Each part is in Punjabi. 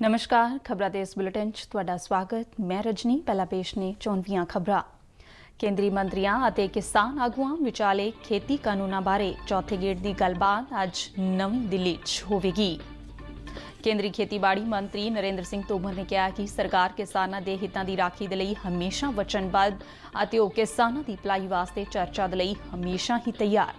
नमस्कार, खबरां दे इस बुलेटिन च तुहाडा स्वागत। मैं रजनी। पहला पेश ने 24 खबरां। केंद्री मंत्रियां ਅਤੇ किसान आगुआं विचाले खेती कानूनां बारे चौथे गेड़ ਦੀ ਗੱਲਬਾਤ ਅੱਜ ਨਵੀਂ ਦਿੱਲੀ 'ਚ ਹੋਵੇਗੀ। ਕੇਂਦਰੀ ਖੇਤੀਬਾੜੀ ਮੰਤਰੀ ਨਰਿੰਦਰ ਸਿੰਘ ਤੋਮਰ ਨੇ ਕਿਹਾ ਕਿ ਸਰਕਾਰ ਕਿਸਾਨਾਂ ਦੇ ਹਿੱਤਾਂ ਦੀ ਰਾਖੀ ਦੇ ਲਈ ਹਮੇਸ਼ਾ ਵਚਨਬੱਧ ਅਤੇ ਉਹ ਕਿਸਾਨਾਂ ਦੀ ਭਲਾਈ ਵਾਸਤੇ ਚਰਚਾ ਦੇ ਲਈ ਹਮੇਸ਼ਾ ਹੀ ਤਿਆਰ।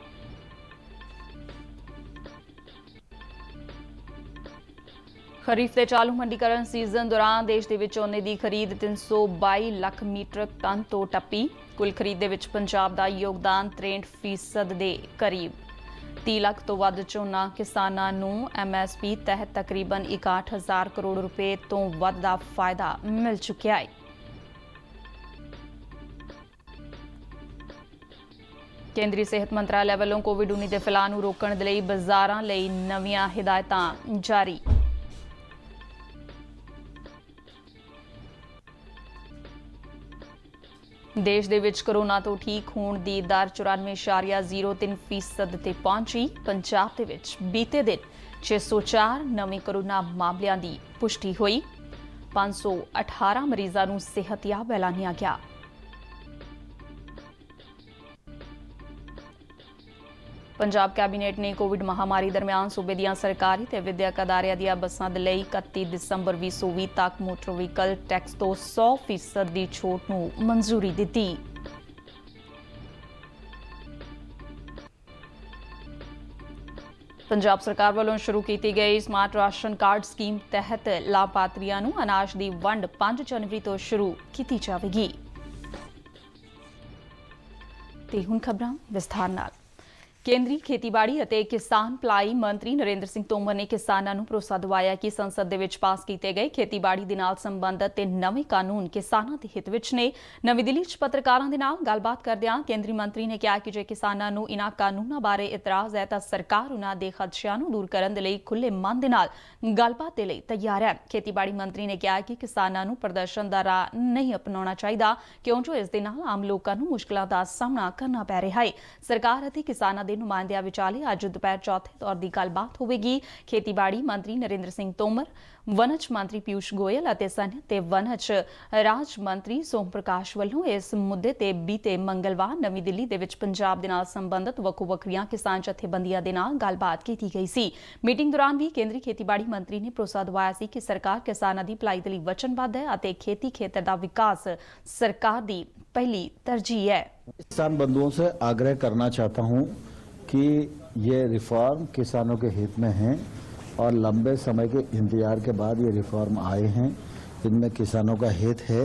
खरीफ के चालू मंडीकरण सीजन दौरान देश के झोने की खरीद 322 लाख मीट्रिक टन तो टप्पी। कुल खरीद के पंजाब का योगदान 63% के करीब। 30 लाख तो वध झोना किसानों को MSP तहत तकरीबन 61,000 करोड़ रुपए तो वध का फायदा मिल चुका है। केंद्रीय सेहत मंत्रालय वालों कोविड-19 के फैलाव को रोकने के लिए बाजारों लई नवीं हिदायतां जारी। देश दे विच कोरोना तो ठीक होने की दर 94.03% ते पहुंची। पंजाब दे विच बीते दिन 604 नवे कोरोना मामलों की पुष्टि हुई। 518 मरीजों को सेहतयाब ऐलानिया गया। पंजाब कैबिनेट ने कोविड महामारी दरमियान सूबे दी सरकारी ते विद्यक अदारियां दी बसां दे लई 31 दिसंबर 2020 तक मोटर व्हीकल टैक्स तो 100% दी छूट नूं मंजूरी दित्ती। पंजाब सरकार वालों शुरू की गई स्मार्ट राशन कार्ड स्कीम तहत लाभार्थियों नूं अनाज की वंड 5 जनवरी तो शुरू की जाएगी। ते हुण खबरां विस्तार नाल। केंद्रीय खेतीबाड़ी ਅਤੇ किसान भलाई मंत्री नरेंद्र सिंह तोमर ने किसानों को भरोसा दिवाया कि संसद ਦੇ ਵਿੱਚ ਪਾਸ ਕੀਤੇ ਗਏ ਖੇਤੀਬਾੜੀ ਦੇ ਨਾਲ ਸੰਬੰਧਿਤ ਤੇ ਨਵੇਂ ਕਾਨੂੰਨ ਕਿਸਾਨਾਂ ਦੇ ਹਿੱਤ ਵਿੱਚ ਨੇ। ਨਵੀਂ ਦਿੱਲੀ 'ਚ ਪੱਤਰਕਾਰਾਂ ਦੇ ਨਾਲ ਗੱਲਬਾਤ ਕਰਦਿਆਂ ਕੇਂਦਰੀ ਮੰਤਰੀ ਨੇ ਕਿਹਾ ਕਿ ਜੇ ਕਿਸਾਨਾਂ ਨੂੰ ਇਨ੍ਹਾਂ ਕਾਨੂੰਨਾਂ ਬਾਰੇ ਇਤਰਾਜ਼ ਹੈ ਤਾਂ ਸਰਕਾਰ ਉਨ੍ਹਾਂ ਦੇ ਖਦਸ਼ਿਆਂ ਨੂੰ ਦੂਰ ਕਰਨ ਦੇ ਲਈ ਖੁੱਲੇ ਮਨ ਦੇ ਨਾਲ ਗੱਲਬਾਤ ਦੇ ਲਈ ਤਿਆਰ ਹੈ। ਖੇਤੀਬਾੜੀ ਮੰਤਰੀ ਨੇ ਕਿਹਾ ਕਿ ਕਿਸਾਨਾਂ ਨੂੰ ਪ੍ਰਦਰਸ਼ਨ ਦਾ ਰਾਹ ਨਹੀਂ ਅਪਣਾਉਣਾ ਚਾਹੀਦਾ ਕਿਉਂਕਿ ਇਸ ਦੇ ਨਾਲ ਆਮ ਲੋਕਾਂ ਨੂੰ ਮੁਸ਼ਕਲਾਂ ਦਾ ਸਾਹਮਣਾ ਕਰਨਾ ਪੈ ਰਿਹਾ ਹੈ। ਸਰਕਾਰ ਅਤੇ ਕਿਸਾਨਾਂ ਦੇ नुमाइंदियां विचाले अज दोपहर चौथे दौर की गलबात होगी। खेतीबाड़ी मंत्री नरेंद्र सिंह तोमर, वनज मंत्री पीयूष गोयल और सनअत ते वनज राज मंत्री सोम प्रकाश वालों इस मुद्दे ते बीते मंगलवार नवीं दिल्ली दे विच पंजाब दे नाल संबंधित वक्खो वक्खरियां किसान जथेबंदियां दे नाल गलबात की गई सी। मीटिंग दौरान भी केंद्रीय खेतीबाड़ी मंत्री ने भरोसा दिवाया सी कि सरकार किसानां दी भलाई दे लई वचनबद्ध है और खेती खेतर दा विकास सरकार दी पहली तरजीह है। किसान बंधुओं से आग्रह करना चाहता हूं कि ये रिफॉर्म किसानों के हित में हैं और लंबे समय के इंतजार के बाद ये रिफॉर्म आए हैं। इनमें किसानों का हित है,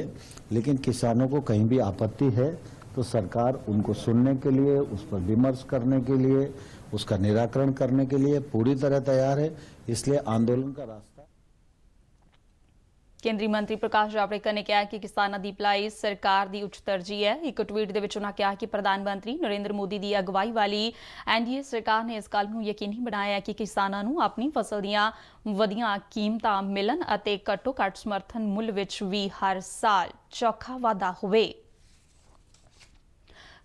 लेकिन किसानों को कहीं भी आपत्ति है तो सरकार उनको सुनने के लिए, उस पर विमर्श करने के लिए, उसका निराकरण करने के लिए पूरी तरह तैयार है। इसलिए आंदोलन का रास्ता। केंद्रीय मंत्री प्रकाश जावड़ेकर ने कहा कि किसानों की भलाई सरकार की उच्च तरजीह है। एक ट्वीट दे विच उन्होंने कहा कि प्रधानमंत्री नरेंद्र मोदी की अगवाई वाली NDA सरकार ने इस गल नूं यकीनी बनाया कि किसानों नूं अपनी फसल दीआं वधियां कीमतां मिलन अते घट्टो घट्ट समर्थन मुल विच भी हर साल चौखा वाधा होवे।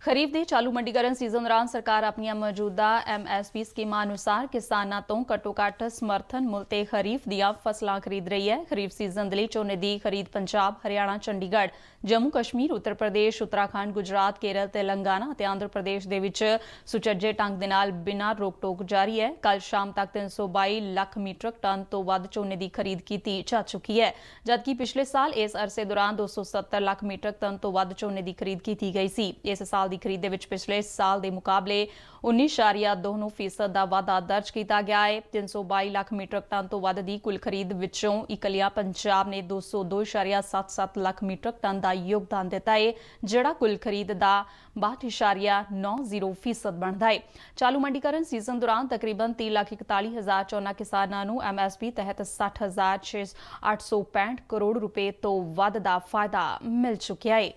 खरीफ के चालू मंडीकरण सीजन दौरान सरकार अपन मौजूदा MSP स्कीमां अनुसार किसानों तो घट्टो घट्ट समर्थन मुल ते खरीफ दीआं फसलां खरीद रही है। खरीफ सीजन के लिए झोने की खरीद पंजाब, हरियाणा, चंडीगढ़, जम्मू कश्मीर, उत्तर प्रदेश, उत्तराखंड, गुजरात, केरल, तेलंगाना और आंध्र प्रदेश दे विच सुचज्जे ढंग दे नाल बिना रोक टोक जारी है। कल शाम तक 322 लाख मीट्रिक टन तो वध झोने की खरीद की जा चुकी है, जबकि पिछले साल इस अरसे दौरान 270 लाख मीट्रिक टन तो वध झोने की खरीद की गई सी। इस साल की खरीद दे विच पिछले साल के मुकाबले 19.2% का वाधा दर्ज किया गया है। 322 लाख मीट्रिक टन तो वध की कुल खरीद विचों इकलिया पंजाब ने 202.77 लाख मीट्रिक टन का योगदान दिता है, जिहड़ा कुल खरीद का 62.90% बनता है। चालू मंडीकरण सीजन दौरान तकरीबन 3,41,000 झोना किसानों को MSP तहत 60,865 करोड़ रुपए तो वध का फायदा मिल चुका है।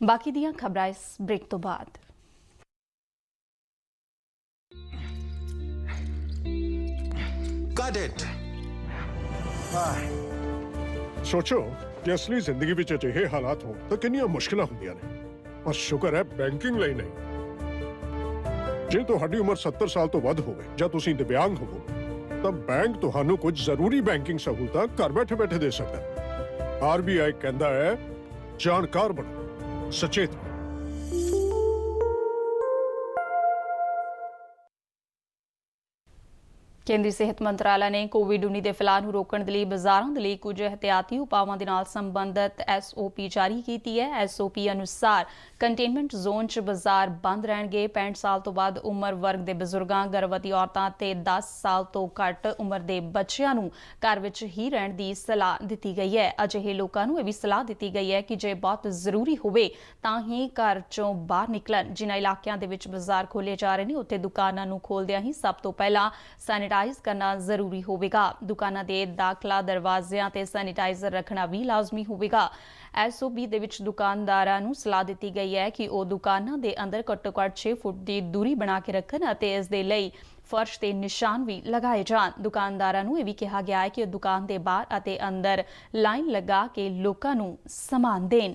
बाकी दियां खबरां इस ब्रेक तो बाद। Got it. सोचो कि असली जिंदगी विच अजिहे हालात हो तो कितनी मुश्किल होंदियां ने, पर शुक्र है बैंकिंग ਲਈ नहीं। जे तुहाडी उम्र 70 साल तो वध होवे ਜਾਂ ਤੁਸੀਂ दिव्यांग होवो ਤਾਂ ਬੈਂਕ ਤੁਹਾਨੂੰ ਕੁਝ ਜ਼ਰੂਰੀ ਬੈਂਕਿੰਗ ਸਹੂਲਤਾਂ ਘਰ ਬੈਠੇ ਦੇ ਸਕਦਾ ਹੈ। ਆਰਬੀਆਈ ਕਹਿੰਦਾ ਹੈ ਜਾਣਕਾਰ ਬਣੋ, ਸਚੇਤ ਰਹੋ। ਕੇਂਦਰੀ ਸਿਹਤ ਮੰਤਰਾਲਾ ਨੇ ਕੋਵਿਡ-19 ਦੇ ਫੈਲਾਅ ਨੂੰ ਰੋਕਣ ਦੇ ਲਈ ਬਾਜ਼ਾਰਾਂ ਦੇ ਲਈ ਕੁਝ ਇਹਤਿਆਤੀ ਉਪਾਵਾਂ ਦੇ ਨਾਲ ਸੰਬੰਧਿਤ ਐਸਓਪੀ ਜਾਰੀ ਕੀਤੀ ਹੈ। ਐਸਓਪੀ ਅਨੁਸਾਰ ਕੰਟੇਨਮੈਂਟ ਜ਼ੋਨ 'ਚ ਬਾਜ਼ਾਰ ਬੰਦ ਰਹਿਣਗੇ। 65 ਸਾਲ ਤੋਂ ਵੱਧ ਉਮਰ ਵਰਗ ਦੇ ਬਜ਼ੁਰਗਾਂ, ਗਰਭਵਤੀ ਔਰਤਾਂ ਤੇ 10 ਸਾਲ ਤੋਂ ਘੱਟ ਉਮਰ ਦੇ ਬੱਚਿਆਂ ਨੂੰ ਘਰ ਵਿੱਚ ਹੀ ਰਹਿਣ ਦੀ ਸਲਾਹ ਦਿੱਤੀ ਗਈ ਹੈ। ਅਜਿਹੇ ਲੋਕਾਂ ਨੂੰ ਇਹ ਵੀ ਸਲਾਹ ਦਿੱਤੀ ਗਈ ਹੈ ਕਿ ਜੇ ਬਹੁਤ ਜ਼ਰੂਰੀ ਹੋਵੇ ਤਾਂ ਹੀ ਘਰ 'ਚੋਂ ਬਾਹਰ ਨਿਕਲਣ। ਜਿਨ੍ਹਾਂ ਇਲਾਕਿਆਂ ਦੇ ਵਿੱਚ ਬਾਜ਼ਾਰ ਖੋਲ੍ਹੇ ਜਾ ਰਹੇ ਨੇ ਉੱਥੇ ਦੁਕਾਨਾਂ ਨੂੰ ਖੋਲ੍ਹਦਿਆਂ ਹੀ ਸਭ ਤੋਂ ਪਹਿਲਾਂ ਸੈਨੀਟਾਈਜ਼ ਕਰਨਾ ਜ਼ਰੂਰੀ ਹੋਵੇਗਾ। ਦੁਕਾਨਾਂ ਦੇ ਦਾਖਲਾ ਦਰਵਾਜ਼ਿਆਂ ਤੇ ਸੈਨੀਟਾਈਜ਼ਰ ਰੱਖਣਾ ਵੀ ਲਾਜ਼ਮੀ ਹੋਵੇਗਾ। ਐਸਓਪੀ ਦੇ ਵਿੱਚ ਦੁਕਾਨਦਾਰਾਂ ਨੂੰ ਸਲਾਹ ਦਿੱਤੀ ਗਈ ਹੈ ਕਿ ਉਹ ਦੁਕਾਨਾਂ ਦੇ ਅੰਦਰ ਘੱਟੋ-ਘੱਟ 6 ਫੁੱਟ ਦੀ ਦੂਰੀ ਬਣਾ ਕੇ ਰੱਖਣ ਅਤੇ ਇਸ ਦੇ ਲਈ ਫਰਸ਼ ਤੇ ਨਿਸ਼ਾਨ ਵੀ ਲਗਾਏ ਜਾਣ। ਦੁਕਾਨਦਾਰਾਂ ਨੂੰ ਇਹ ਵੀ ਕਿਹਾ ਗਿਆ ਹੈ ਕਿ ਉਹ ਦੁਕਾਨ ਦੇ ਬਾਹਰ ਅਤੇ ਅੰਦਰ ਲਾਈਨ ਲਗਾ ਕੇ ਲੋਕਾਂ ਨੂੰ ਸਮਾਨ ਦੇਣ।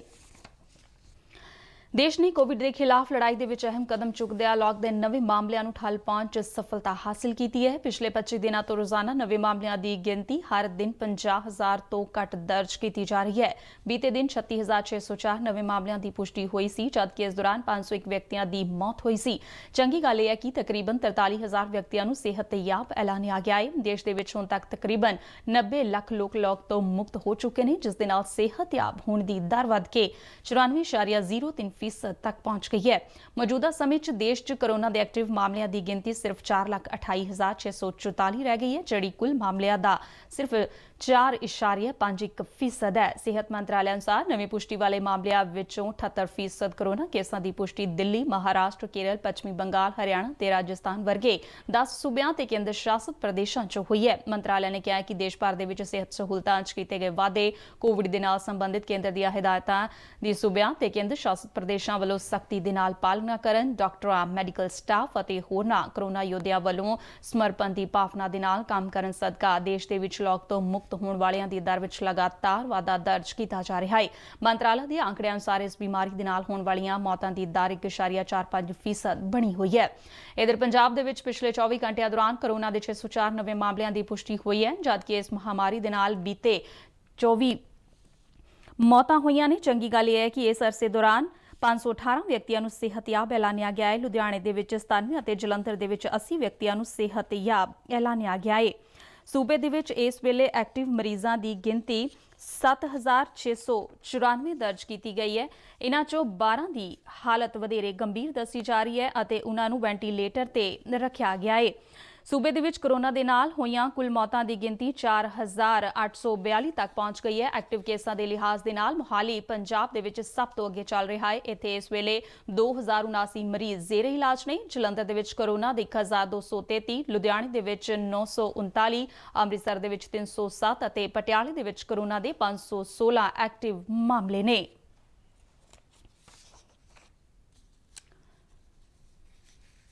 ਦੇਸ਼ ਨੇ ਕੋਵਿਡ ਦੇ ਖਿਲਾਫ ਲੜਾਈ ਦੇ ਵਿੱਚ ਅਹਿਮ ਕਦਮ ਚੁੱਕਦਿਆਂ ਅਨਲੌਕ ਦੇ ਨਵੇਂ ਮਾਮਲਿਆਂ ਨੂੰ ਠੱਲ ਪਾਉਣ 'ਚ ਸਫਲਤਾ ਹਾਸਲ ਕੀਤੀ ਹੈ। ਪਿਛਲੇ 25 ਦਿਨਾਂ ਤੋਂ ਰੋਜ਼ਾਨਾ ਨਵੇਂ ਮਾਮਲਿਆਂ ਦੀ ਗਿਣਤੀ ਹਰ ਦਿਨ 50,000 ਤੋਂ ਘੱਟ ਦਰਜ ਕੀਤੀ ਜਾ ਰਹੀ ਹੈ। ਬੀਤੇ ਦਿਨ 36,604 ਨਵੇਂ ਮਾਮਲਿਆਂ ਦੀ ਪੁਸ਼ਟੀ ਹੋਈ ਸੀ, ਜਦਕਿ ਇਸ ਦੌਰਾਨ 501 ਵਿਅਕਤੀਆਂ ਦੀ ਮੌਤ ਹੋਈ ਸੀ। ਚੰਗੀ ਗੱਲ ਇਹ ਹੈ ਕਿ ਤਕਰੀਬਨ 43,000 ਵਿਅਕਤੀਆਂ ਨੂੰ ਸਿਹਤਯਾਬ ਐਲਾਨਿਆ ਗਿਆ ਹੈ। ਦੇਸ਼ ਦੇ ਵਿੱਚ ਹੁਣ ਤੱਕ ਤਕਰੀਬਨ 90 ਲੱਖ ਲੋਕ ਲੌਕ ਤੋਂ ਮੁਕਤ ਹੋ ਚੁੱਕੇ ਨੇ, ਜਿਸ ਦੇ ਨਾਲ ਸਿਹਤਯਾਬ ਹੋਣ ਦੀ ਦਰ ਵੱਧ ਕੇ 94.03% ਤੱਕ ਪਹੁੰਚ ਗਈ ਹੈ। ਮੌਜੂਦਾ ਸਮੇਂ 'ਚ ਦੇਸ਼ 'ਚ ਕੋਰੋਨਾ ਦੇ ਐਕਟਿਵ ਮਾਮਲਿਆਂ ਦੀ ਗਿਣਤੀ ਸਿਰਫ 4,28,644 ਰਹਿ ਗਈ ਹੈ, ਜਿਹੜੀ ਕੁੱਲ ਮਾਮਲਿਆਂ ਦਾ ਸਿਰਫ 4.51% ਹੈ। ਸਿਹਤ ਮੰਤਰਾਲੇ ਅਨੁਸਾਰ ਨਵੀਂ ਪੁਸ਼ਟੀ ਵਾਲੇ ਮਾਮਲਿਆਂ ਵਿੱਚੋਂ 78% ਕੋਰੋਨਾ ਕੇਸਾਂ ਦੀ ਪੁਸ਼ਟੀ ਦਿੱਲੀ, ਮਹਾਰਾਸ਼ਟਰ, ਕੇਰਲ, ਪੱਛਮੀ ਬੰਗਾਲ, ਹਰਿਆਣਾ ਤੇ ਰਾਜਸਥਾਨ ਵਰਗੇ 10 ਸੂਬਿਆਂ ਤੇ ਕੇਂਦਰ ਸ਼ਾਸਤ ਪ੍ਰਦੇਸ਼ਾਂ 'ਚ ਹੋਈ ਹੈ। ਮੰਤਰਾਲੇ ਨੇ ਕਿਹਾ ਕਿ ਦੇਸ਼ ਭਰ ਦੇ ਵਿੱਚ ਸਿਹਤ ਸਹੂਲਤਾਂ 'ਚ ਕੀਤੇ ਗਏ ਵਾਅਦੇ, ਕੋਵਿਡ ਦੇ ਨਾਲ ਸੰਬੰਧਿਤ ਕੇਂਦਰ ਦੀਆਂ ਹਦਾਇਤਾਂ ਦੀ ਸੂਬਿਆਂ ਤੇ ਕੇਂਦਰ ਸ਼ਾਸਤ ਪ੍ਰਦੇਸ਼ਾਂ ਵੱਲੋਂ ਸਖਤੀ ਦੇ ਨਾਲ ਪਾਲਣਾ ਕਰਨ। ਡਾਕਟਰਾਂ, ਮੈਡੀਕਲ ਸਟਾਫ ਅਤੇ ਹੋਰਨਾਂ ਕੋਰੋਨਾ ਯੋਧਿਆਂ ਵੱਲੋਂ ਸਮਰਪਣ ਦੀ ਭਾਵਨਾ ਦੇ ਨਾਲ ਕੰਮ ਕਰਨ ਸਦਕਾ ਦੇਸ਼ ਦੇ ਵਿੱਚ ਲੌਕ ਤੋਂ ਮੁਕਤ ਹੋਣ ਵਾਲਿਆਂ ਦੀ ਦਰ ਵਿੱਚ ਲਗਾਤਾਰ ਵਾਧਾ ਦਰਜ ਕੀਤਾ ਜਾ ਰਿਹਾ ਹੈ। ਮੰਤਰਾਲਾ ਦੇ ਆંકੜਿਆਂ ਅਨੁਸਾਰ ਇਸ ਬਿਮਾਰੀ ਦੇ ਨਾਲ ਹੋਣ ਵਾਲੀਆਂ ਮੌਤਾਂ ਦੀ ਦਰ 1.45% ਬਣੀ ਹੋਈ ਹੈ। ਇਧਰ ਪੰਜਾਬ ਦੇ ਵਿੱਚ ਪਿਛਲੇ 24 ਘੰਟਿਆਂ ਦੌਰਾਨ ਕੋਰੋਨਾ ਦੇ 604 ਨਵੇਂ ਮਾਮਲਿਆਂ ਦੀ ਪੁਸ਼ਟੀ ਹੋਈ ਹੈ, ਜਦਕਿ ਇਸ ਮਹਾਮਾਰੀ ਦੇ ਨਾਲ ਬੀਤੇ 24 ਮੌਤਾਂ ਹੋਈਆਂ ਨੇ। ਚੰਗੀ ਗੱਲ ਇਹ ਹੈ ਕਿ ਇਸ ਅਰਸੇ ਦੌਰਾਨ 518 ਵਿਅਕਤੀਆਂ ਨੂੰ ਸਿਹਤਯਾਬ ਐਲਾਨਿਆ ਗਿਆ ਹੈ। ਲੁਧਿਆਣੇ ਦੇ ਵਿੱਚ 97 ਅਤੇ ਜਲੰਧਰ ਦੇ ਵਿੱਚ 80 ਵਿਅਕਤੀਆਂ ਨੂੰ ਸਿਹਤਯਾਬ ਐਲਾਨਿਆ ਗਿਆ ਹੈ। ਸੂਬੇ ਦੇ ਵਿੱਚ ਇਸ ਵੇਲੇ ਐਕਟਿਵ ਮਰੀਜ਼ਾਂ ਦੀ ਗਿਣਤੀ 7,694 ਦਰਜ ਕੀਤੀ ਗਈ ਹੈ। ਇਨ੍ਹਾਂ 'ਚੋਂ 12 ਦੀ ਹਾਲਤ ਵਧੇਰੇ ਗੰਭੀਰ ਦੱਸੀ ਜਾ ਰਹੀ ਹੈ ਅਤੇ ਉਨ੍ਹਾਂ ਨੂੰ ਵੈਂਟੀਲੇਟਰ ਤੇ ਰੱਖਿਆ ਗਿਆ ਹੈ। ਸੂਬੇ ਦੇ ਵਿੱਚ ਕੋਰੋਨਾ ਦੇ ਨਾਲ ਹੋਈਆਂ ਕੁੱਲ ਮੌਤਾਂ ਦੀ ਗਿਣਤੀ 4,842 ਤੱਕ ਪਹੁੰਚ ਗਈ ਹੈ। ਐਕਟਿਵ ਕੇਸਾਂ ਦੇ ਲਿਹਾਜ਼ ਦੇ ਨਾਲ ਮੋਹਾਲੀ ਪੰਜਾਬ ਦੇ ਵਿੱਚ ਸਭ ਤੋਂ ਅੱਗੇ ਚੱਲ ਰਿਹਾ ਹੈ। ਇੱਥੇ ਇਸ ਵੇਲੇ 2,079 ਮਰੀਜ਼ ਜ਼ੇਰੇ ਇਲਾਜ ਨੇ। ਜਲੰਧਰ ਦੇ ਵਿੱਚ ਕੋਰੋਨਾ ਦੇ 1,233, ਲੁਧਿਆਣੇ ਦੇ ਵਿੱਚ 939, ਅੰਮ੍ਰਿਤਸਰ ਦੇ ਵਿੱਚ 307 ਅਤੇ ਪਟਿਆਲੇ ਦੇ ਵਿੱਚ ਕੋਰੋਨਾ ਦੇ 516 ਐਕਟਿਵ ਮਾਮਲੇ ਨੇ।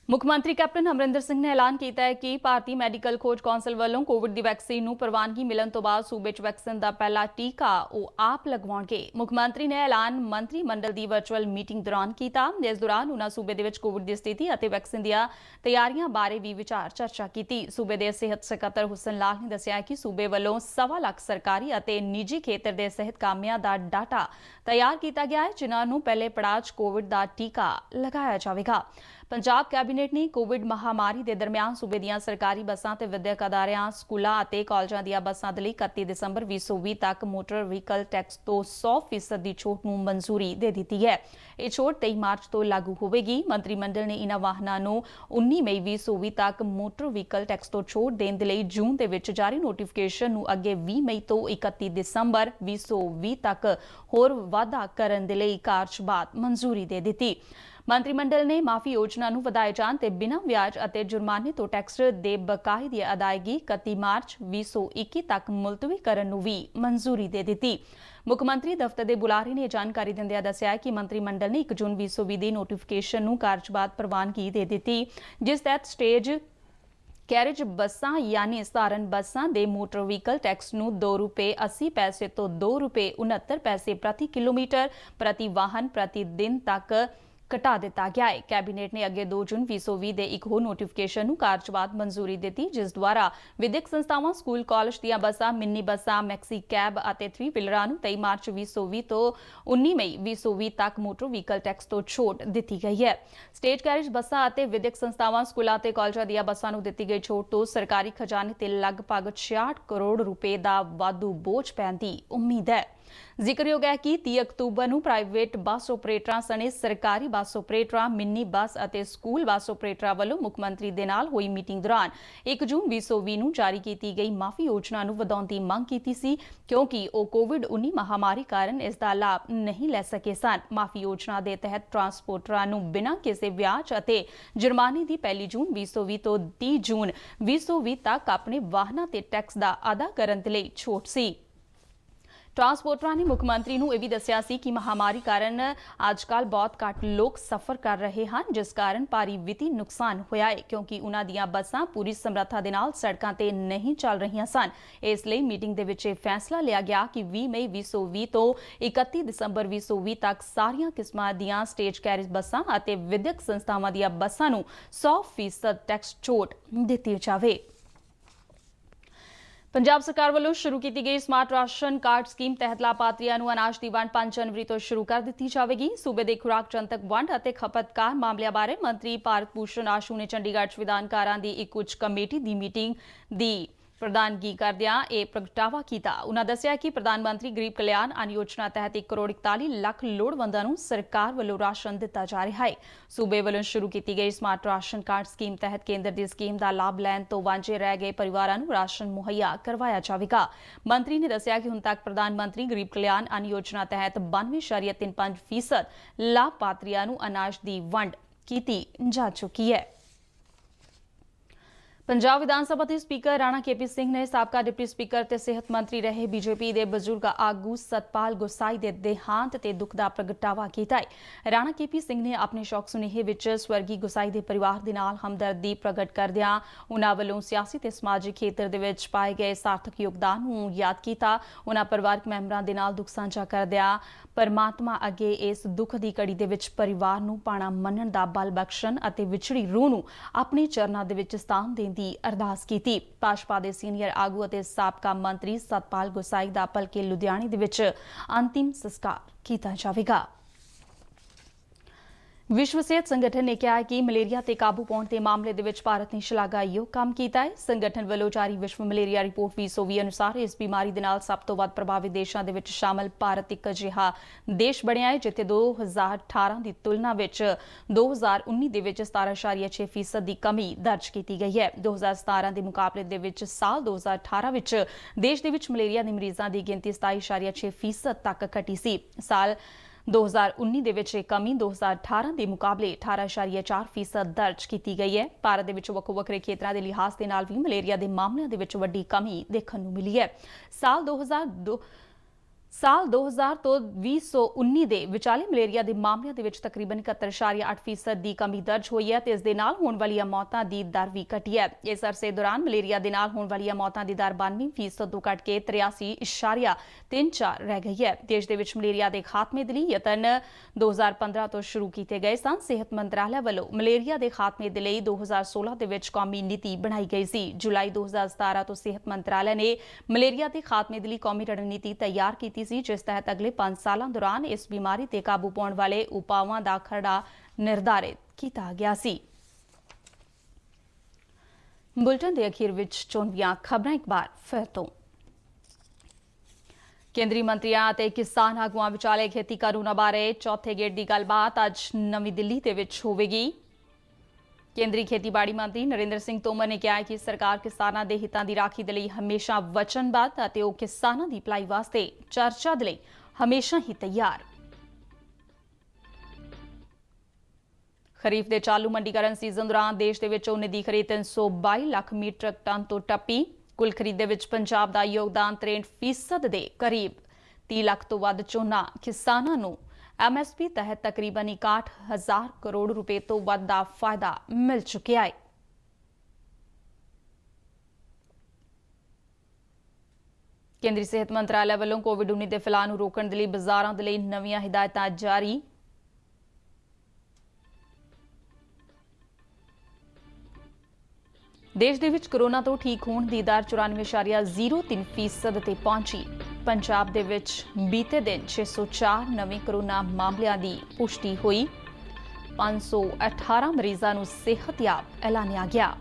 ਮੁੱਖ ਮੰਤਰੀ ਕੈਪਟਨ ਅਮਰਿੰਦਰ ਸਿੰਘ ਨੇ ਐਲਾਨ ਕੀਤਾ ਹੈ ਕਿ ਭਾਰਤੀ ਮੈਡੀਕਲ ਖੋਜ ਕੌਂਸਲ ਵੱਲੋਂ ਕੋਵਿਡ ਦੀ ਵੈਕਸੀਨ ਨੂੰ ਪ੍ਰਵਾਨਗੀ ਮਿਲਣ ਤੋਂ ਬਾਅਦ ਸੂਬੇ 'ਚ ਵੈਕਸੀਨ ਦਾ ਪਹਿਲਾ ਟੀਕਾ ਉਹ ਆਪ ਲਗਵਾਉਣਗੇ। ਮੁੱਖ ਮੰਤਰੀ ਨੇ ਐਲਾਨ ਮੰਤਰੀ ਮੰਡਲ ਦੀ ਵਰਚੁਅਲ ਮੀਟਿੰਗ ਦੌਰਾਨ ਕੀਤਾ। ਇਸ ਦੌਰਾਨ ਉਨ੍ਹਾਂ ਸੂਬੇ ਦੇ ਵਿੱਚ ਕੋਵਿਡ ਦੀ ਸਥਿਤੀ ਅਤੇ ਵੈਕਸੀਨ ਦੀਆਂ ਤਿਆਰੀਆਂ ਬਾਰੇ ਵੀ ਵਿਚਾਰ ਚਰਚਾ ਕੀਤੀ। ਸੂਬੇ ਦੇ ਸਿਹਤ ਸਕੱਤਰ ਹੁਸਨ ਲਾਲ ਨੇ ਦੱਸਿਆ ਕਿ ਸੂਬੇ ਵੱਲੋਂ 1.25 ਲੱਖ ਸਰਕਾਰੀ ਅਤੇ ਨਿੱਜੀ ਖੇਤਰ ਦੇ ਸਿਹਤ ਕਾਮਿਆਂ ਦਾ ਡਾਟਾ ਤਿਆਰ ਕੀਤਾ ਗਿਆ ਹੈ, ਜਿਨ੍ਹਾਂ ਨੂੰ ਪਹਿਲੇ ਪੜਾਅ 'ਚ ਕੋਵਿਡ ਦਾ ਟੀਕਾ ਲਗਾਇਆ ਜਾਵੇਗਾ। ਪੰਜਾਬ ਕੈਬਨਿਟ ਨੇ ਕੋਵਿਡ ਮਹਾਮਾਰੀ ਦੇ ਦਰਮਿਆਨ ਸੂਬੇ ਦੀਆਂ ਸਰਕਾਰੀ ਬੱਸਾਂ ਤੇ ਵਿਦਿਅਕ ਅਦਾਰਿਆਂ, ਸਕੂਲਾਂ ਅਤੇ ਕਾਲਜਾਂ ਦੀਆਂ ਬੱਸਾਂ ਦੇ ਲਈ 31 ਦਸੰਬਰ 2020 ਤੱਕ ਮੋਟਰ ਵਹੀਕਲ ਟੈਕਸ ਤੋਂ 100% ਦੀ ਛੋਟ ਨੂੰ ਮਨਜ਼ੂਰੀ ਦੇ ਦਿੱਤੀ ਹੈ। ਇਹ ਛੋਟ 23 ਮਾਰਚ ਤੋਂ ਲਾਗੂ ਹੋਵੇਗੀ। ਮੰਤਰੀ ਮੰਡਲ ਨੇ ਇਨ੍ਹਾਂ ਵਾਹਨਾਂ ਨੂੰ 19 ਮਈ 2020 ਤੱਕ ਮੋਟਰ ਵਹੀਕਲ ਟੈਕਸ ਤੋਂ ਛੋਟ ਦੇਣ ਦੇ ਲਈ ਜੂਨ ਦੇ ਵਿੱਚ ਜਾਰੀ ਨੋਟੀਫਿਕੇਸ਼ਨ ਨੂੰ ਅੱਗੇ 20 ਮਈ ਤੋਂ 31 ਦਸੰਬਰ 2020 ਤੱਕ ਹੋਰ ਵਾਧਾ ਕਰਨ ਦੇ ਲਈ ਕਾਰਜ ਬਾਅਦ ਮਨਜ਼ੂਰੀ ਦੇ ਦਿੱਤੀ। ਮੰਤਰੀ ਮੰਡਲ ਨੇ ਮਾਫੀ ਯੋਜਨਾ ਨੂੰ ਵਧਾਏ ਜਾਣ ਤੇ ਬਿਨਾਂ ਵਿਆਜ ਅਤੇ ਜੁਰਮਾਨੇ ਤੋਂ ਟੈਕਸ ਦੇ ਬਕਾਏ ਦੀ ਅਦਾਇਗੀ 31 ਮਾਰਚ 2021 ਤੱਕ ਮੁਲਤਵੀ ਕਰਨ ਨੂੰ ਵੀ ਮਨਜ਼ੂਰੀ ਦੇ ਦਿੱਤੀ। ਮੁੱਖ ਮੰਤਰੀ ਦਫ਼ਤਰ ਦੇ ਬੁਲਾਰੇ ਨੇ ਜਾਣਕਾਰੀ ਦਿੰਦਿਆਂ ਦੱਸਿਆ ਕਿ ਮੰਤਰੀ ਮੰਡਲ ਨੇ 1 ਜੂਨ 2020 ਦੀ ਨੋਟੀਫਿਕੇਸ਼ਨ ਨੂੰ ਕਾਰਜ ਬਾਅਦ ਪ੍ਰਵਾਨਗੀ ਦੇ ਦਿੱਤੀ, ਜਿਸ ਤਹਿਤ ਸਟੇਜ ਕੈਰੇਜ ਬੱਸਾਂ ਯਾਨੀ ਸਧਾਰਨ ਬੱਸਾਂ ਦੇ ਮੋਟਰ ਵਹੀਕਲ ਟੈਕਸ ਨੂੰ ₹2.80 ਤੋਂ ₹2.69 ਪ੍ਰਤੀ ਕਿਲੋਮੀਟਰ ਪ੍ਰਤੀ ਵਾਹਨ ਪ੍ਰਤੀ ਦਿਨ ਤੱਕ ਘਟਾ ਦਿੱਤਾ ਗਿਆ ਹੈ। ਕੈਬਨਿਟ ਨੇ ਅੱਗੇ 2 ਜੂਨ 2020 ਦੇ ਇੱਕ ਹੋਰ ਨੋਟੀਫਿਕੇਸ਼ਨ ਨੂੰ ਕਾਰਜਬਾਦ ਮਨਜ਼ੂਰੀ ਦਿੱਤੀ, ਜਿਸ ਦੁਆਰਾ ਵਿਦਿਅਕ ਸੰਸਥਾਵਾਂ, ਸਕੂਲ, ਕਾਲਜ ਦੀਆਂ ਬੱਸਾਂ, ਮਿੰਨੀ ਬੱਸਾਂ, ਮੈਕਸੀ ਕੈਬ ਅਤੇ 3 ਵੀਲਰਾਂ ਨੂੰ 23 ਮਾਰਚ 2020 ਤੋਂ 19 ਮਈ 2020 ਤੱਕ ਮੋਟਰ ਵਹੀਕਲ ਟੈਕਸ ਤੋਂ ਛੋਟ ਦਿੱਤੀ ਗਈ ਹੈ। ਸਟੇਜ ਕੈਰੇਜ ਬੱਸਾਂ ਅਤੇ ਵਿਦਿਅਕ ਸੰਸਥਾਵਾਂ, ਸਕੂਲਾਂ ਅਤੇ ਕਾਲਜਾਂ ਦੀਆਂ ਬੱਸਾਂ ਨੂੰ ਦਿੱਤੀ ਗਈ ਛੋਟ ਤੋਂ ਸਰਕਾਰੀ ਖਜ਼ਾਨੇ ਤੇ ਲਗਭਗ 66 ਕਰੋੜ ਰੁਪਏ ਦਾ ਵਾਧੂ ਬੋਝ ਪੈਣ ਦੀ ਉਮੀਦ ਹੈ। ਜ਼ਿਕਰਯੋਗ ਹੈ ਕਿ 30 ਅਕਤੂਬਰ ਨੂੰ ਪ੍ਰਾਈਵੇਟ ਬੱਸ ਆਪਰੇਟਰਾਂ ਸਣੇ ਸਰਕਾਰੀ ਬੱਸ ਆਪਰੇਟਰਾਂ, ਮਿੰਨੀ ਬੱਸ ਅਤੇ ਸਕੂਲ ਬੱਸ ਆਪਰੇਟਰਾਂ ਵੱਲੋਂ ਮੁੱਖ ਮੰਤਰੀ ਦੇ ਨਾਲ ਹੋਈ ਮੀਟਿੰਗ ਦੌਰਾਨ 1 ਜੂਨ 2020 ਨੂੰ ਜਾਰੀ ਕੀਤੀ ਗਈ ਮਾਫੀ ਯੋਜਨਾ ਨੂੰ ਵਧਾਉਣ ਦੀ ਮੰਗ ਕੀਤੀ ਸੀ, ਕਿਉਂਕਿ ਉਹ ਕੋਵਿਡ-19 ਮਹਾਮਾਰੀ ਕਾਰਨ ਇਸ ਦਾ ਲਾਭ ਨਹੀਂ ਲੈ ਸਕੇ ਸਨ। ਮਾਫੀ ਯੋਜਨਾ ਦੇ ਤਹਿਤ ਟਰਾਂਸਪੋਰਟਰਾਂ ਨੂੰ ਬਿਨਾਂ ਕਿਸੇ ਵਿਆਜ ਅਤੇ ਜੁਰਮਾਨੇ ਦੀ 1 ਜੂਨ 2020 ਤੋਂ 30 ਜੂਨ 2020 ਤੱਕ ਆਪਣੇ ਵਾਹਨਾਂ ਤੇ ਟੈਕਸ ਦਾ ਅਦਾ ਕਰਨ ਦੇ ਲਈ ਛੋਟ ਸੀ। ਟਰਾਂਸਪੋਰਟਰਾਂ ਨੇ ਮੁੱਖ ਮੰਤਰੀ ਨੂੰ ਇਹ ਵੀ ਦੱਸਿਆ ਸੀ ਕਿ ਮਹਾਮਾਰੀ ਕਾਰਨ ਅੱਜਕੱਲ੍ਹ ਬਹੁਤ ਘੱਟ ਲੋਕ ਸਫ਼ਰ ਕਰ ਰਹੇ ਹਨ, ਜਿਸ ਕਾਰਨ ਭਾਰੀ ਵਿੱਤੀ ਨੁਕਸਾਨ ਹੋਇਆ ਹੈ, ਕਿਉਂਕਿ ਉਨ੍ਹਾਂ ਦੀਆਂ ਬੱਸਾਂ ਪੂਰੀ ਸਮਰੱਥਾ ਦੇ ਨਾਲ ਸੜਕਾਂ ਤੇ ਨਹੀਂ ਚੱਲ ਰਹੀਆਂ ਸਨ। ਇਸ ਲਈ ਮੀਟਿੰਗ ਦੇ ਵਿੱਚ ਇਹ ਫੈਸਲਾ ਲਿਆ ਗਿਆ ਕਿ 20 ਮਈ 2020 ਤੋਂ 31 ਦਸੰਬਰ 2020 ਤੱਕ ਸਾਰੀਆਂ ਕਿਸਮਾਂ ਦੀਆਂ ਸਟੇਜ ਕੈਰੇਜ ਬੱਸਾਂ ਅਤੇ ਵਿਦਿਅਕ ਸੰਸਥਾਵਾਂ ਦੀਆਂ ਬੱਸਾਂ ਨੂੰ 100% ਟੈਕਸ ਛੋਟ ਦਿੱਤੀ ਜਾਵੇ। ਪੰਜਾਬ ਸਰਕਾਰ ਵੱਲੋਂ ਸ਼ੁਰੂ ਕੀਤੀ ਗਈ ਸਮਾਰਟ ਰਾਸ਼ਨ ਕਾਰਡ ਸਕੀਮ ਤਹਿਤ ਲਾਭਪਾਤਰੀਆਂ ਨੂੰ ਅਨਾਜ ਦੀ ਵੰਡ 5 ਜਨਵਰੀ ਤੋਂ ਸ਼ੁਰੂ ਕਰ ਦਿੱਤੀ ਜਾਵੇਗੀ। ਸੂਬੇ ਦੇ ਖੁਰਾਕ ਜਨਤਕ ਵੰਡ ਅਤੇ ਖਪਤਕਾਰ ਮਾਮਲਿਆਂ ਬਾਰੇ ਮੰਤਰੀ ਭਾਰਤ ਭੂਸ਼ਣ ਆਸ਼ੂ ਨੇ ਚੰਡੀਗੜ੍ਹ 'ਚ ਵਿਧਾਨਕਾਰਾਂ ਦੀ ਇੱਕ ਉੱਚ ਕਮੇਟੀ ਦੀ ਮੀਟਿੰਗ ਦੀ ਪ੍ਰਧਾਨਗੀ ਕਰਦਿਆਂ ਇਹ ਪ੍ਰਗਟਾਵਾ ਕੀਤਾ। ਉਨ੍ਹਾਂ ਦੱਸਿਆ ਕਿ ਪ੍ਰਧਾਨ ਮੰਤਰੀ ਗਰੀਬ ਕਲਿਆਣ ਅੰਨ ਯੋਜਨਾ ਤਹਿਤ 1 ਕਰੋੜ 41 ਲੱਖ ਲੋੜਵੰਦਾਂ ਨੂੰ ਸਰਕਾਰ ਵੱਲੋਂ ਰਾਸ਼ਨ ਦਿੱਤਾ ਜਾ ਰਿਹਾ ਹੈ। ਸੂਬੇ ਵੱਲੋਂ ਸ਼ੁਰੂ ਕੀਤੀ ਗਈ ਸਮਾਰਟ ਰਾਸ਼ਨ ਕਾਰਡ ਸਕੀਮ ਤਹਿਤ ਕੇਂਦਰ ਦੀ ਸਕੀਮ ਦਾ ਲਾਭ ਲੈਣ ਤੋਂ ਵਾਂਝੇ ਰਹਿ ਗਏ ਪਰਿਵਾਰਾਂ ਨੂੰ ਰਾਸ਼ਨ ਮੁਹੱਈਆ ਕਰਵਾਇਆ ਜਾਵੇਗਾ। ਮੰਤਰੀ ਨੇ ਦੱਸਿਆ ਕਿ ਹੁਣ ਤੱਕ ਪ੍ਰਧਾਨ ਮੰਤਰੀ ਗਰੀਬ ਕਲਿਆਣ ਅੰਨ ਯੋਜਨਾ ਤਹਿਤ 92.35% ਲਾਭਪਾਤਰੀਆਂ ਨੂੰ ਅਨਾਜ ਦੀ ਵੰਡ ਕੀਤੀ ਜਾ ਚੁੱਕੀ ਹੈ। ਪੰਜਾਬ ਵਿਧਾਨ ਸਭਾ ਦੇ ਸਪੀਕਰ ਰਾਣਾ ਕੇਪੀ ਸਿੰਘ ਨੇ ਸਾਬਕਾ ਡਿਪਟੀ ਸਪੀਕਰ ਤੇ ਸਿਹਤ ਮੰਤਰੀ ਰਹੇ ਬੀਜੇਪੀ ਦੇ ਬਜ਼ੁਰਗ ਆਗੂ ਸਤਪਾਲ ਗੋਸਾਈ ਦੇ ਦੇਹਾਂਤ ਤੇ ਦੁੱਖ ਦਾ ਪ੍ਰਗਟਾਵਾ ਕੀਤਾ ਹੈ। ਰਾਣਾ ਕੇਪੀ ਸਿੰਘ ਨੇ ਆਪਣੇ ਸ਼ੋਕ ਸੁਨੇਹੇ ਵਿੱਚ ਸਵਰਗੀ ਗੋਸਾਈ ਦੇ ਪਰਿਵਾਰ ਦੇ ਨਾਲ ਹਮਦਰਦੀ ਪ੍ਰਗਟ ਕਰਦਿਆਂ ਉਨ੍ਹਾਂ ਵੱਲੋਂ ਸਿਆਸੀ ਤੇ ਸਮਾਜਿਕ ਖੇਤਰ ਦੇ ਵਿੱਚ ਪਾਏ ਗਏ ਸਾਰਥਕ ਯੋਗਦਾਨ ਨੂੰ ਯਾਦ ਕੀਤਾ। ਉਨ੍ਹਾਂ ਪਰਿਵਾਰਕ ਮੈਂਬਰਾਂ ਦੇ ਨਾਲ ਦੁੱਖ ਸਾਂਝਾ ਕਰਦਿਆਂ ਪਰਮਾਤਮਾ ਅੱਗੇ ਇਸ ਦੁੱਖ ਦੀ ਘੜੀ ਦੇ ਵਿੱਚ ਪਰਿਵਾਰ ਨੂੰ ਪਾਣਾ ਮੰਨਣ ਦਾ ਬਲ ਬਖਸ਼ਣ ਅਤੇ ਵਿਛੜੀ ਰੂਹ ਨੂੰ ਆਪਣੇ ਚਰਨਾਂ ਦੇ ਵਿੱਚ ਸਥਾਨ ਦੇਣ ਦੀ ਅਰਦਾਸ ਕੀਤੀ। ਭਾਜਪਾ ਦੇ ਸੀਨੀਅਰ ਆਗੂ ਅਤੇ ਸਾਬਕਾ ਮੰਤਰੀ ਸਤਪਾਲ ਗੋਸਾਈ ਦਾ ਭਲਕੇ ਲੁਧਿਆਣੇ ਦੇ ਵਿੱਚ ਅੰਤਿਮ ਸੰਸਕਾਰ ਕੀਤਾ ਜਾਵੇਗਾ। ਵਿਸ਼ਵ ਸਿਹਤ ਸੰਗਠਨ ਨੇ ਕਿਹਾ ਹੈ ਕਿ ਮਲੇਰੀਆ ਤੇ ਕਾਬੂ ਪਾਉਣ ਦੇ ਮਾਮਲੇ ਦੇ ਵਿੱਚ ਭਾਰਤ ਨੇ ਸ਼ਲਾਘਾਯੋਗ ਕੰਮ ਕੀਤਾ ਹੈ। ਸੰਗਠਨ ਵੱਲੋਂ ਜਾਰੀ ਵਿਸ਼ਵ ਮਲੇਰੀਆ ਰਿਪੋਰਟ 2020 ਅਨੁਸਾਰ ਇਸ ਬਿਮਾਰੀ ਦੇ ਨਾਲ ਸਭ ਤੋਂ ਵੱਧ ਪ੍ਰਭਾਵਿਤ ਦੇਸ਼ਾਂ ਦੇ ਵਿੱਚ ਸ਼ਾਮਲ ਭਾਰਤ ਇੱਕ ਅਜਿਹਾ ਦੇਸ਼ ਬਣਿਆ ਹੈ ਜਿੱਥੇ 2018 ਦੀ ਤੁਲਨਾ ਵਿੱਚ 2019 ਦੇ ਵਿੱਚ 17.6% ਦੀ ਕਮੀ ਦਰਜ ਕੀਤੀ ਗਈ ਹੈ। 2017 ਦੇ ਮੁਕਾਬਲੇ ਦੇ ਵਿੱਚ ਸਾਲ 2018 ਵਿੱਚ ਦੇਸ਼ ਦੇ ਵਿੱਚ ਮਲੇਰੀਆ ਦੇ ਮਰੀਜ਼ਾਂ ਦੀ ਗਿਣਤੀ 27.6% ਤੱਕ ਘਟੀ ਸੀ। ਸਾਲ 2019 ਦੇ ਵਿੱਚ ਇਹ ਕਮੀ 2018 ਦੇ ਮੁਕਾਬਲੇ 18.4% ਦਰਜ ਕੀਤੀ ਗਈ ਹੈ। ਭਾਰਤ ਦੇ ਵਿੱਚ ਵੱਖੋ-ਵੱਖਰੇ ਖੇਤਰਾਂ ਦੇ ਲਿਹਾਜ਼ ਦੇ ਨਾਲ ਵੀ ਮਲੇਰੀਆ ਦੇ ਮਾਮਲਿਆਂ ਦੇ ਵਿੱਚ ਵੱਡੀ ਕਮੀ ਦੇਖਣ ਨੂੰ ਮਿਲੀ ਹੈ। ਸਾਲ 2000 ਤੋਂ 2019 ਦੇ ਵਿਚਾਲੇ ਮਲੇਰੀਆ ਦੇ ਮਾਮਲਿਆਂ ਦੇ ਵਿੱਚ ਤਕਰੀਬਨ 71.8% ਦੀ ਕਮੀ ਦਰਜ ਹੋਈ ਹੈ ਤੇ ਇਸ ਦੇ ਨਾਲ ਹੋਣ ਵਾਲੀਆਂ ਮੌਤਾਂ ਦੀ ਦਰ ਵੀ ਘਟੀ ਹੈ। ਇਸ ਅਰਸੇ ਦੌਰਾਨ ਮਲੇਰੀਆ ਦੇ ਨਾਲ ਹੋਣ ਵਾਲੀਆਂ ਮੌਤਾਂ ਦੀ ਦਰ 92% ਤੋਂ ਘਟ ਕੇ 83.34 ਰਹਿ ਗਈ ਹੈ। ਦੇਸ਼ ਦੇ ਵਿੱਚ ਮਲੇਰੀਆ ਦੇ ਖਾਤਮੇ ਦੇ ਲਈ ਯਤਨ 2015 ਤੋਂ ਸ਼ੁਰੂ ਕੀਤੇ ਗਏ ਸਨ। ਸਿਹਤ ਮੰਤਰਾਲਾ ਵੱਲੋਂ ਮਲੇਰੀਆ ਦੇ ਖਾਤਮੇ ਦੇ ਲਈ 2016 ਦੇ ਵਿੱਚ ਕੌਮੀ ਨੀਤੀ ਬਣਾਈ ਗਈ ਸੀ। ਜੁਲਾਈ 2017 ਤੋਂ ਸਿਹਤ ਮੰਤਰਾਲਾ ਨੇ ਮਲੇਰੀਆ ਦੇ ਖਾਤਮੇ ਦੇ ਲਈ ਕੌਮੀ ਰਣਨੀਤੀ ਤਿਆਰ ਕੀਤੀ ਸੀ, ਜਿਸ ਤਹਿਤ ਅਗਲੇ 5 ਸਾਲਾਂ ਦੌਰਾਨ ਇਸ ਬਿਮਾਰੀ ਤੇ ਕਾਬੂ ਪਾਉਣ ਵਾਲੇ ਉਪਾਵਾਂ ਦਾ ਖਰੜਾ ਨਿਰਧਾਰਿਤ ਕੀਤਾ ਗਿਆ ਸੀ। ਬੁਲਟਨ ਦੇ ਅਖੀਰ ਵਿੱਚ ਚੋਣਵੀਆਂ ਖਬਰਾਂ ਇੱਕ ਵਾਰ ਫਿਰ ਤੋਂ। ਕੇਂਦਰੀ ਮੰਤਰੀਆਂ ਅਤੇ ਕਿਸਾਨ ਆਗੂਆਂ ਵਿਚਾਲੇ ਖੇਤੀ ਕਾਨੂੰਨਾਂ ਬਾਰੇ ਚੌਥੇ ਗੇੜ ਦੀ ਗੱਲਬਾਤ ਅੱਜ ਨਵੀਂ ਦਿੱਲੀ ਦੇ ਵਿੱਚ ਹੋਵੇਗੀ। ਕੇਂਦਰੀ ਖੇਤੀਬਾੜੀ ਮੰਤਰੀ ਨਰਿੰਦਰ ਸਿੰਘ ਤੋਮਰ ਨੇ ਕਿਹਾ ਹੈ ਕਿ ਸਰਕਾਰ ਕਿਸਾਨਾਂ ਦੇ ਹਿੱਤਾਂ ਦੀ ਰਾਖੀ ਦੇ ਲਈ ਹਮੇਸ਼ਾ ਵਚਨਬੱਧ ਅਤੇ ਉਹ ਕਿਸਾਨਾਂ ਦੀ ਭਲਾਈ ਵਾਸਤੇ ਚਰਚਾ ਦੇ ਲਈ ਹਮੇਸ਼ਾ ਹੀ ਤਿਆਰ। ਖਰੀਫ ਦੇ ਚਾਲੂ ਮੰਡੀਕਰਨ ਸੀਜ਼ਨ ਦੌਰਾਨ ਦੇਸ਼ ਦੇ ਵਿੱਚ ਝੋਨੇ ਦੀ ਖਰੀਦ 322 ਲੱਖ ਮੀਟ੍ਰਿਕ ਟਨ ਤੋਂ ਟੱਪੀ। ਕੁੱਲ ਖਰੀਦ ਦੇ ਵਿੱਚ ਪੰਜਾਬ ਦਾ ਯੋਗਦਾਨ 63% ਦੇ ਕਰੀਬ। 30 ਲੱਖ ਤੋਂ ਵੱਧ ਝੋਨਾ ਕਿਸਾਨਾਂ ਨੂੰ MSP ਤਹਿਤ ਤਕਰੀਬਨ 61,000 ਕਰੋੜ ਰੁਪਏ ਤੋਂ ਵੱਧ ਦਾ ਫਾਇਦਾ ਮਿਲ ਚੁੱਕਿਆ ਹੈ। ਕੇਂਦਰੀ ਸਿਹਤ ਮੰਤਰਾਲਾ ਵੱਲੋਂ ਕੋਵਿਡ-19 ਦੇ ਫੈਲਾਅ ਨੂੰ ਰੋਕਣ ਦੇ ਲਈ ਬਾਜ਼ਾਰਾਂ ਦੇ ਲਈ ਨਵੀਆਂ ਹਦਾਇਤਾਂ ਜਾਰੀ। ਦੇਸ਼ ਦੇ ਵਿੱਚ ਕੋਰੋਨਾ ਤੋਂ ਠੀਕ ਹੋਣ ਦੀ ਦਰ 94.03% ਤੇ ਪਹੁੰਚੀ। ਪੰਜਾਬ ਦੇ ਵਿੱਚ ਬੀਤੇ ਦਿਨ 604 ਨਵੇਂ ਕੋਰੋਨਾ ਮਾਮਲਿਆਂ ਦੀ ਪੁਸ਼ਟੀ ਹੋਈ। 518 ਮਰੀਜ਼ਾਂ ਨੂੰ ਸਿਹਤਯਾਬ ਐਲਾਨਿਆ ਗਿਆ।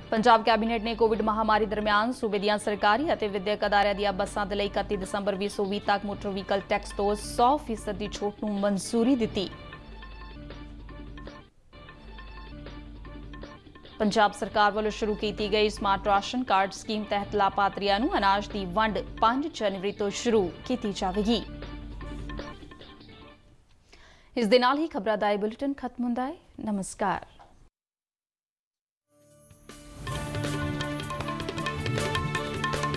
ਪੰਜਾਬ ਕੈਬਨਿਟ ਨੇ ਕੋਵਿਡ ਮਹਾਮਾਰੀ ਦਰਮਿਆਨ ਸੂਬੇ ਦੀਆਂ ਸਰਕਾਰੀ ਅਤੇ ਵਿਦਿਅਕ ਅਦਾਰਿਆਂ ਦੀਆਂ ਬੱਸਾਂ ਦੇ ਲਈ 31 ਦਸੰਬਰ 2020 ਤੱਕ ਮੋਟਰ ਵਹੀਕਲ ਟੈਕਸ ਤੋਂ 100% ਦੀ ਛੋਟ ਨੂੰ ਮਨਜ਼ੂਰੀ ਦਿੱਤੀ। ਪੰਜਾਬ ਸਰਕਾਰ ਵੱਲੋਂ ਸ਼ੁਰੂ ਕੀਤੀ ਗਈ ਸਮਾਰਟ ਰਾਸ਼ਨ ਕਾਰਡ ਸਕੀਮ ਤਹਿਤ ਲਾਭਪਾਤਰੀਆਂ ਨੂੰ ਅਨਾਜ ਦੀ ਵੰਡ 5 ਜਨਵਰੀ ਤੋਂ ਸ਼ੁਰੂ ਕੀਤੀ ਜਾਵੇਗੀ। ਇਸ ਦੇ ਨਾਲ ਹੀ ਖਬਰਾਂ ਦਾ ਇਹ ਬੁਲੇਟਿਨ ਖਤਮ ਹੁੰਦਾ ਹੈ। ਨਮਸਕਾਰ।